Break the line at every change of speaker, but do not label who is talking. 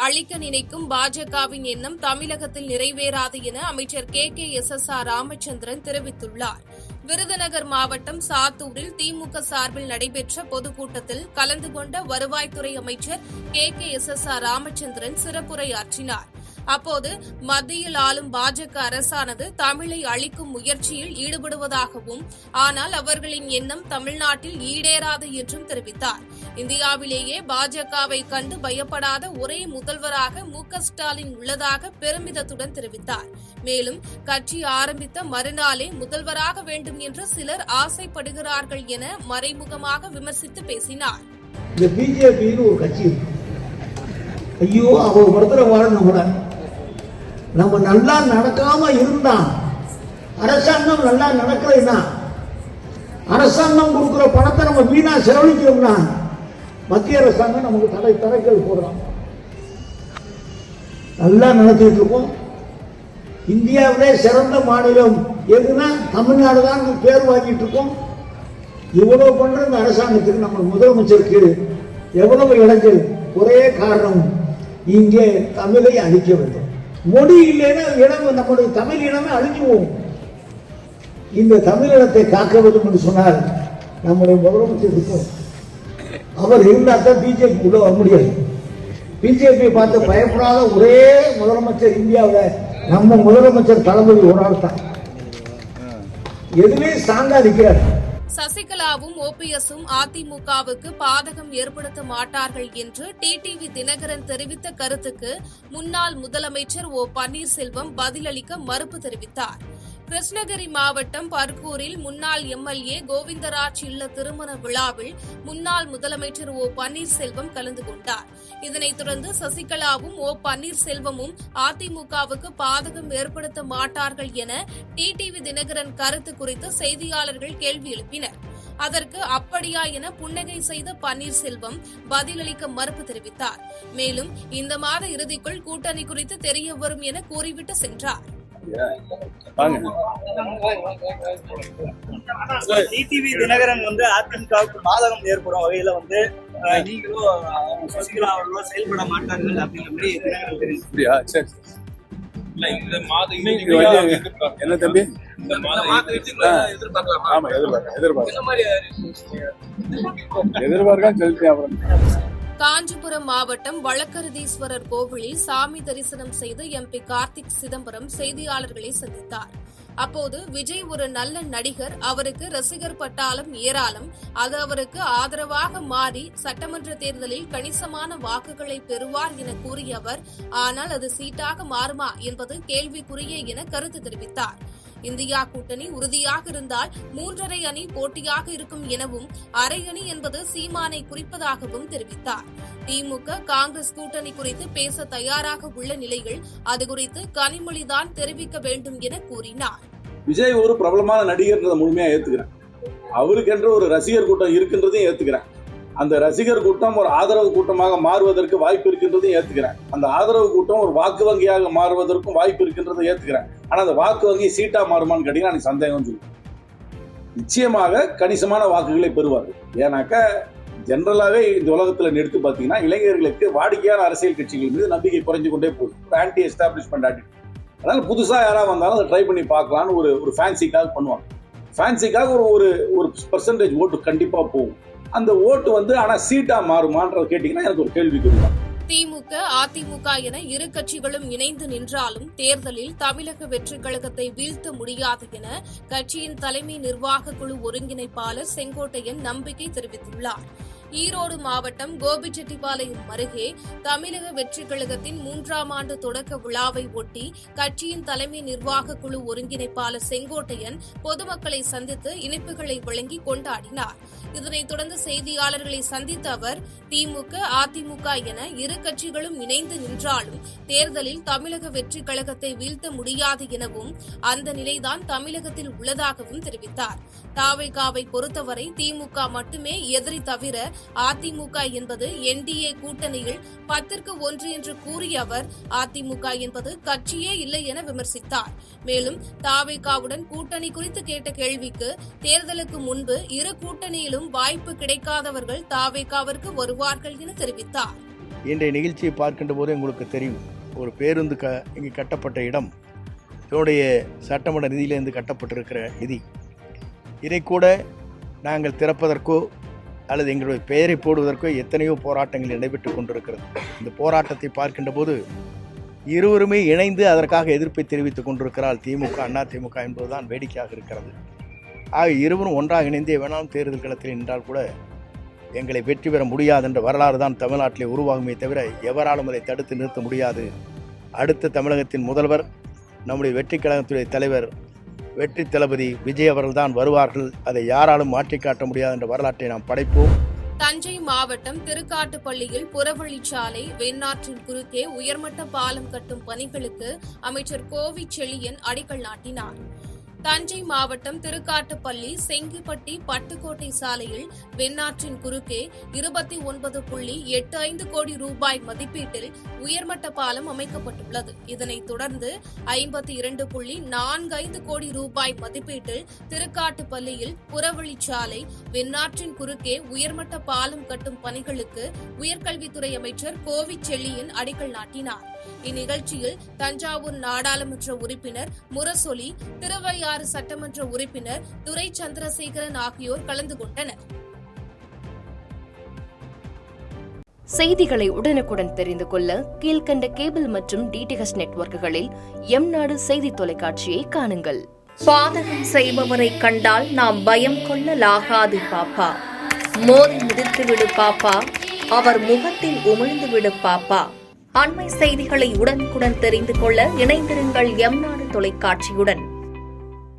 அழிக்க நினைக்கும் பாஜகவின் எண்ணம் தமிழகத்தில் நிறைவேறாது என அமைச்சர் KKSSR ராமச்சந்திரன் தெரிவித்துள்ளார். விருதுநகர் மாவட்டம் சாத்தூரில் திமுக சார்பில் நடைபெற்ற பொதுக்கூட்டத்தில் கலந்து கொண்ட வருவாய்த்துறை அமைச்சர் KKSSR ராமச்சந்திரன் சிறப்புரையாற்றினார். அப்போது மத்தியில் ஆளும் பாஜக அரசானது தமிழை அழிக்கும் முயற்சியில் ஈடுபடுவதாகவும், ஆனால் அவர்களின் எண்ணம் தமிழ்நாட்டில் ஈடேறாது என்றும் தெரிவித்தார். இந்தியாவிலேயே பாஜகவை கண்டு பயப்படாத ஒரே முதல்வராக MK ஸ்டாலின் உள்ளதாக பெருமிதத்துடன் தெரிவித்தார். மேலும் கட்சி ஆரம்பித்த மறுநாளே முதல்வராக வேண்டும் என்று சிலர் ஆசைப்படுகிறார்கள் என மறைமுகமாக விமர்சித்து பேசினார்.
ஒரு கட்சி ஐயோ அவ ஒருத்தர வாழணும், நம்ம நல்லா நடக்காம இருந்தா, அரசாங்கம் நல்லா நடக்கலைன்னா, அரசாங்கம் கொடுக்கிற பணத்தை நம்ம வீணா செலவழிக்கிறோம்னா மத்திய அரசாங்கம் நமக்கு தடைக்கல் போடுறாங்க. நல்லா நடத்திட்டு இருக்கோம். இந்தியாவிலே சிறந்த மாநிலம் எதுனா தமிழ்நாடு தான் பேர் வாங்கிட்டு இருக்கோம். இவ்வளவு பண்ற இந்த அரசாங்கத்துக்கு நம்ம முதலமைச்சருக்கு எவ்வளவு இளைஞர், ஒரே காரணம் இங்கே தமிழை அழிக்க வேண்டும். மொழி இல்லைன்னா இடம், நம்முடைய தமிழ் இனமே அழிஞ்சு போகும். இந்த தமிழினத்தை காக்க வேண்டும் என்று சொன்னால் நம்முடைய முதலமைச்சருக்கு அவர் இருந்தால் தான் பிஜேபி உள்ள வர முடியாது. பிஜேபி பார்த்து பயப்படாத ஒரே முதலமைச்சர் இந்தியாவில் நம்ம முதலமைச்சர் தளபதி ஒரு ஆள் தான். எதுவே ஸ்ட்ராங்கா இருக்கிறார்.
சசிகலாவும் OPSம் அதிமுகவுக்கு பாதகம் ஏற்படுத்த மாட்டார்கள் என்று டிடிவி தினகரன் தெரிவித்த கருத்துக்கு முன்னாள் முதலமைச்சர் பன்னீர்செல்வம் பதிலளிக்க மறுப்பு தெரிவித்தார். கிருஷ்ணகிரி மாவட்டம் பர்கூரில் முன்னாள் MLA கோவிந்தராஜ் இல்ல திருமண விழாவில் முன்னாள் முதலமைச்சர் பன்னீர்செல்வம் கலந்து கொண்டார். இதனைத் தொடர்ந்து சசிகலாவும் பன்னீர்செல்வமும் அதிமுகவுக்கு பாதகம் ஏற்படுத்த மாட்டார்கள் என டிடிவி தினகரன் கருத்து குறித்து செய்தியாளர்கள் கேள்வி எழுப்பினர். அதற்கு அப்படியா என புன்னகை செய்த பன்னீர்செல்வம் பதிலளிக்க மறுப்பு தெரிவித்தார். மேலும் இந்த மாத இறுதிக்குள் கூட்டணி குறித்து தெரிய வரும் என கூறிவிட்டு சென்றார்.
டிடிவி தினகரன் அதிமுகவுக்கு பாதகம் ஏற்படும் வகையில நீங்களும் சசிகலா அவர்களும் செயல்பட மாட்டார்கள் அப்படிங்கிற மாதிரி தினகரன் தெரியும்.
என்ன தம்பி எதிர்பார்க்க சொல்லிட்டு.
காஞ்சிபுரம் மாவட்டம் வழக்கருதீஸ்வரர் கோவிலில் சாமி தரிசனம் செய்து MP கார்த்திக் சிதம்பரம் செய்தியாளர்களை சந்தித்தார். அப்போது விஜய் ஒரு நல்ல நடிகர், அவருக்கு ரசிகர் பட்டாளம் ஏராளம், அது அவருக்கு ஆதரவாக மாறி சட்டமன்ற தேர்தலில் கணிசமான வாக்குகளை பெறுவார் என கூறிய அவர், ஆனால் அது சீட்டாக மாறுமா என்பது கேள்விக்குறியே என கருத்து தெரிவித்தார். இந்தியா கூட்டணி உறுதியாக இருந்தால் 3½ அணி போட்டியாக இருக்கும் எனவும், அரை அணி என்பது சீமானை குறிப்பதாகவும் தெரிவித்தார். திமுக காங்கிரஸ் கூட்டணி குறித்து பேச தயாராக உள்ள நிலையில் அது குறித்து கனிமொழிதான் தெரிவிக்க வேண்டும் என கூறினார்.
விஜய் ஒரு பிரபலமான நடிகர்ன்றதை முழுமையா ஏத்துக்கிறேன். அவருக்கென்று ஒரு ரசிகர் கூட்டம் இருக்கின்றதையும் ஏத்துக்கிறேன். அந்த ரசிகர் கூட்டம் ஒரு ஆதரவு கூட்டமாக மாறுவதற்கு வாய்ப்பு இருக்கின்றதையும் ஏத்துக்கிறேன். அந்த ஆதரவு கூட்டம் ஒரு வாக்கு வங்கியாக மாறுவதற்கும் வாய்ப்பு இருக்கின்றதை ஏத்துக்கிறேன். ஆனா அந்த வாக்கு வங்கி சீட்டா மாறுமான்னு கேட்டீங்கன்னா எனக்கு சந்தேகம் சொல்லு. நிச்சயமாக கணிசமான வாக்குகளை பெறுவார்கள். ஏன்னாக்கா ஜெனரலாவே இந்த உலகத்துல எடுத்து பாத்தீங்கன்னா இளைஞர்களுக்கு வாடிக்கையான அரசியல் கட்சிகள் மீது நம்பிக்கை குறைஞ்சு கொண்டே போகுது. Anti establishment attitude. அதனால புதுசா யாராவது வந்தாலும் அதை ட்ரை பண்ணி பார்க்கலான்னு ஒரு ஃபேன்சிக்காக பண்ணுவாங்க. ஃபேன்சிக்காக ஒரு பெர்சன்டேஜ் ஓட்டு கண்டிப்பா போகும். அந்த ஓட்டு ஆனா சீட்டா மாறுமான்ற கேட்டீங்கன்னா எனக்கு ஒரு கேள்வி கேட்கலாம்.
திமுக அதிமுக என இரு கட்சிகளும் இணைந்து நின்றாலும் தேர்தலில் தமிழக வெற்றிக் கழகத்தை வீழ்த்த முடியாது என கட்சியின் தலைமை நிர்வாக குழு ஒருங்கிணைப்பாளர் செங்கோட்டையன் நம்பிக்கை தெரிவித்துள்ளார். ஈரோடு மாவட்டம் கோபிச்செட்டிப்பாளையம் அருகே தமிழக வெற்றிக் கழகத்தின் 3ஆம் ஆண்டு தொடக்க விழாவை ஒட்டி கட்சியின் தலைமை நிர்வாக குழு ஒருங்கிணைப்பாளர் செங்கோட்டையன் பொதுமக்களை சந்தித்து இனிப்புகளை வழங்கி கொண்டாடினார். இதனைத் தொடர்ந்து செய்தியாளர்களை சந்தித்த அவர், திமுக அதிமுக என இரு கட்சிகளும் இணைந்து நின்றாலும் தேர்தலில் தமிழக வெற்றிக் கழகத்தை வீழ்த்த முடியாது எனவும், அந்த நிலைதான் தமிழகத்தில் உள்ளதாகவும் தெரிவித்தார். தாவேகாவை பொறுத்தவரை திமுக மட்டுமே எதிரி தவிர அதிமுக என்பது NDA கூட்டணியில் 10க்கு 1 என்று கூறிய அவர், அதிமுக என்பது கட்சியே இல்லை என விமர்சித்தார். மேலும் தாவேகாவுடன் கூட்டணி குறித்து கேட்ட கேள்விக்கு, தேர்தலுக்கு முன்பு இரு கூட்டணியிலும் வாய்ப்பு கிடைக்காதவர்கள் தாவேகாவிற்கு வருவார்கள் என தெரிவித்தார்.
இன்றைய நிகழ்ச்சியை பார்க்கின்ற போது உங்களுக்கு தெரியும், ஒரு பேருந்து இங்கே கட்டப்பட்ட இடம் இதனுடைய சட்டமன்ற நிதியிலிருந்து கட்டப்பட்டிருக்கிற நிதி. இதை கூட நாங்கள் திறப்பதற்கோ அல்லது எங்களுடைய பெயரை போடுவதற்கோ எத்தனையோ போராட்டங்கள் நடைபெற்று கொண்டிருக்கிறது. இந்த போராட்டத்தை பார்க்கின்ற போது இருவருமே இணைந்து அதற்காக எதிர்ப்பை தெரிவித்துக் கொண்டிருக்கிறார். திமுக, அண்ணா திமுக என்பதுதான் வேடிக்கையாக இருக்கிறது. ஆக இருவரும் ஒன்றாக இணைந்தே வேணாலும் தேர்தல் களத்தில் நின்றால் கூட எங்களை வெற்றி பெற முடியாது என்ற வரலாறு தான் தமிழ்நாட்டிலே உருவாகுமே தவிர எவராலும் அதை தடுத்து நிறுத்த முடியாது. அடுத்த தமிழகத்தின் முதல்வர் நம்முடைய வெற்றி கழகத்துடைய தலைவர் வெற்றி தளபதி விஜய் அவர்கள் தான் வருவார்கள். அதை யாராலும் மாற்றி காட்ட முடியாது என்ற வரலாற்றை நாம் படைப்போம்.
தஞ்சை மாவட்டம் திருக்காட்டுப்பள்ளியில் புறவழிச்சாலை வெண்ணாற்றின் குறுக்கே உயர்மட்ட பாலம் கட்டும் பணிகளுக்கு அமைச்சர் கோவி செழியன் அடிக்கல் நாட்டினார். தஞ்சை மாவட்டம் திருக்காட்டுப்பள்ளி செங்கிப்பட்டி பட்டுக்கோட்டை சாலையில் வெண்ணாற்றின் குறுக்கே 29.85 கோடி ரூபாய் மதிப்பீட்டில் உயர்மட்ட பாலம் அமைக்கப்பட்டுள்ளது. இதனைத் தொடர்ந்து 52.45 கோடி ரூபாய் மதிப்பீட்டில் திருக்காட்டுப்பள்ளியில் புறவழிச்சாலை வெண்ணாற்றின் குறுக்கே உயர்மட்ட பாலம் கட்டும் பணிகளுக்கு உயர்கல்வித்துறை அமைச்சர் கோவி செழியன் அடிக்கல் நாட்டினார். இந்நிகழ்ச்சியில் தஞ்சாவூர் நாடாளுமன்ற உறுப்பினர் முரசொலி, திருவையாறு சட்டமன்ற உறுப்பினர் துரை சந்திரசேகரன் ஆகியோர் கலந்து கொண்டனர்.
செய்திகளை உடனுக்குடன் தெரிந்து கொள்ள கீழ்கண்ட கேபிள் மற்றும் டிடிஎச் நெட்வொர்க்குகளில் எம்நாடு செய்தி தொலைக்காட்சியை காணுங்கள். பாதகம் செய்பவரை கண்டால் நாம் பயம் கொள்ளலாகாது பாப்பா. மோதி மிதித்துவிடு பாப்பா, அவர் முகத்தில் உமிழ்ந்துவிடு பாப்பா. அண்மை செய்திகளை உடனுக்குடன் தெரிந்து கொள்ள இணைந்திருங்கள் எம்நாடு தொலைக்காட்சியுடன்.